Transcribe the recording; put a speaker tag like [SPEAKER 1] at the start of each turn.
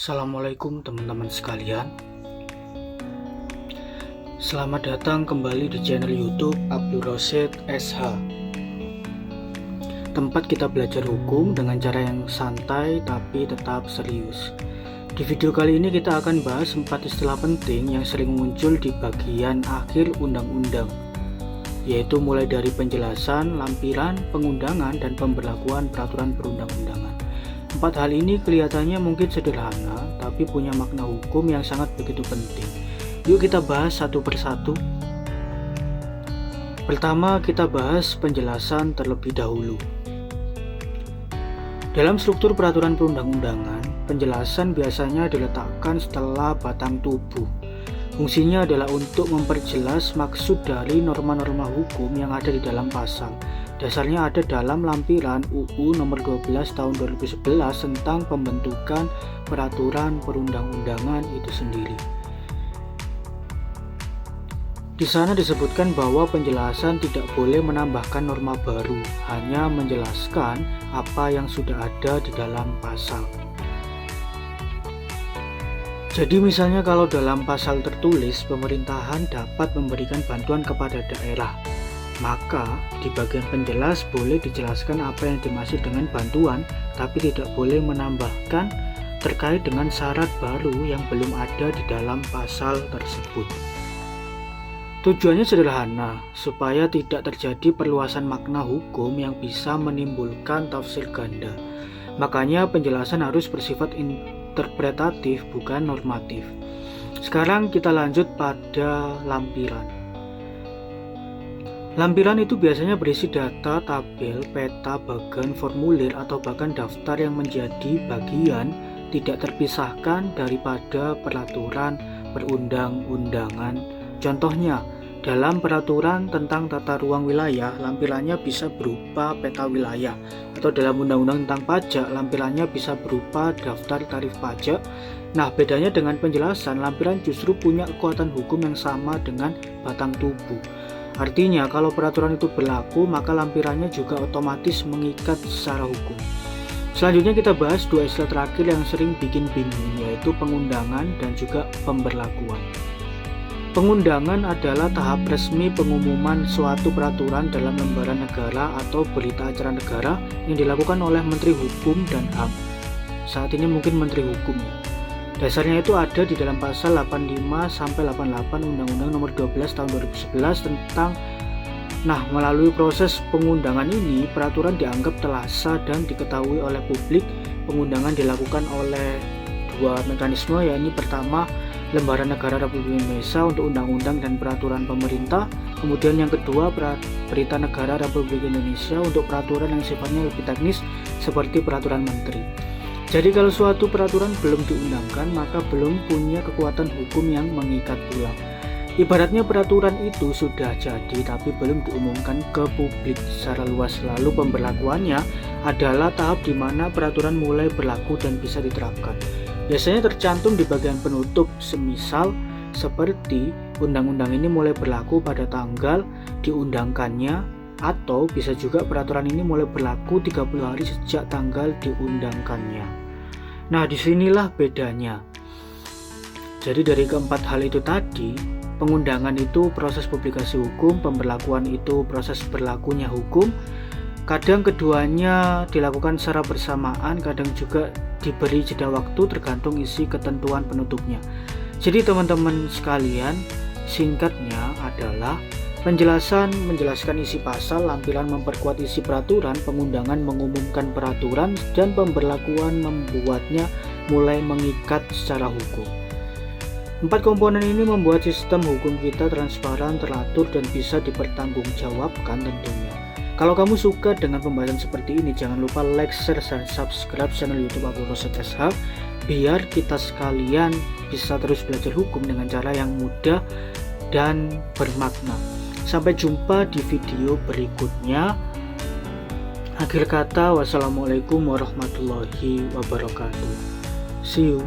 [SPEAKER 1] Assalamualaikum teman-teman sekalian. Selamat datang kembali di channel YouTube Abdul Rosyid SH. Tempat kita belajar hukum dengan cara yang santai tapi tetap serius. Di video kali ini kita akan bahas 4 istilah penting yang sering muncul di bagian akhir undang-undang, yaitu mulai dari penjelasan, lampiran, pengundangan, dan pemberlakuan peraturan perundang-undangan. 4 hal ini kelihatannya mungkin sederhana, tapi punya makna hukum yang sangat begitu penting. Yuk kita bahas satu persatu. Pertama, kita bahas penjelasan terlebih dahulu. Dalam struktur peraturan perundang-undangan, penjelasan biasanya diletakkan setelah batang tubuh. Fungsinya adalah untuk memperjelas maksud dari norma-norma hukum yang ada di dalam pasal. Dasarnya ada dalam lampiran UU nomor 12 tahun 2011 tentang pembentukan peraturan perundang-undangan itu sendiri. Di sana disebutkan bahwa penjelasan tidak boleh menambahkan norma baru, hanya menjelaskan apa yang sudah ada di dalam pasal. Jadi misalnya kalau dalam pasal tertulis pemerintahan dapat memberikan bantuan kepada daerah, maka di bagian penjelas boleh dijelaskan apa yang dimaksud dengan bantuan, tapi tidak boleh menambahkan terkait dengan syarat baru yang belum ada di dalam pasal tersebut. Tujuannya sederhana, supaya tidak terjadi perluasan makna hukum yang bisa menimbulkan tafsir ganda. Makanya penjelasan harus bersifat interpretatif, bukan normatif. Sekarang kita lanjut pada lampiran. Lampiran itu biasanya berisi data, tabel, peta, bagan, formulir, atau bahkan daftar yang menjadi bagian tidak terpisahkan daripada peraturan perundang-undangan. Contohnya, dalam peraturan tentang tata ruang wilayah, lampirannya bisa berupa peta wilayah, atau dalam undang-undang tentang pajak, lampirannya bisa berupa daftar tarif pajak. Nah, bedanya dengan penjelasan, lampiran justru punya kekuatan hukum yang sama dengan batang tubuh. Artinya, kalau peraturan itu berlaku, maka lampirannya juga otomatis mengikat secara hukum. Selanjutnya kita bahas 2 istilah terakhir yang sering bikin bingung, yaitu pengundangan dan juga pemberlakuan. Pengundangan adalah tahap resmi pengumuman suatu peraturan dalam lembaran negara atau berita acara negara yang dilakukan oleh Menteri Hukum dan HAM. Saat ini mungkin Menteri Hukum ya. Dasarnya itu ada di dalam pasal 85 sampai 88 Undang-Undang Nomor 12 Tahun 2011 tentang. Nah, melalui proses pengundangan ini, peraturan dianggap telah sah dan diketahui oleh publik. Pengundangan dilakukan oleh 2 mekanisme, yaitu pertama, Lembaran Negara Republik Indonesia untuk undang-undang dan peraturan pemerintah. Kemudian yang kedua, Berita Negara Republik Indonesia untuk peraturan yang sifatnya lebih teknis seperti peraturan menteri. Jadi kalau suatu peraturan belum diundangkan, maka belum punya kekuatan hukum yang mengikat pula. Ibaratnya peraturan itu sudah jadi tapi belum diumumkan ke publik secara luas. Lalu pemberlakuannya adalah tahap di mana peraturan mulai berlaku dan bisa diterapkan. Biasanya tercantum di bagian penutup, semisal seperti undang-undang ini mulai berlaku pada tanggal diundangkannya, atau bisa juga peraturan ini mulai berlaku 30 hari sejak tanggal diundangkannya. Nah, disinilah bedanya. Jadi dari keempat hal itu tadi, pengundangan itu proses publikasi hukum, pemberlakuan itu proses berlakunya hukum. Kadang keduanya dilakukan secara bersamaan, kadang juga diberi jeda waktu tergantung isi ketentuan penutupnya. Jadi teman-teman sekalian, singkatnya adalah penjelasan menjelaskan isi pasal, lampiran memperkuat isi peraturan, pengundangan mengumumkan peraturan, dan pemberlakuan membuatnya mulai mengikat secara hukum. 4 komponen ini membuat sistem hukum kita transparan, teratur, dan bisa dipertanggungjawabkan tentunya. Kalau kamu suka dengan pembahasan seperti ini, jangan lupa like, share, dan subscribe channel YouTube Abdul Rosyid SH, biar kita sekalian bisa terus belajar hukum dengan cara yang mudah dan bermakna. Sampai jumpa di video berikutnya. Akhir kata, wassalamualaikum warahmatullahi wabarakatuh. See you.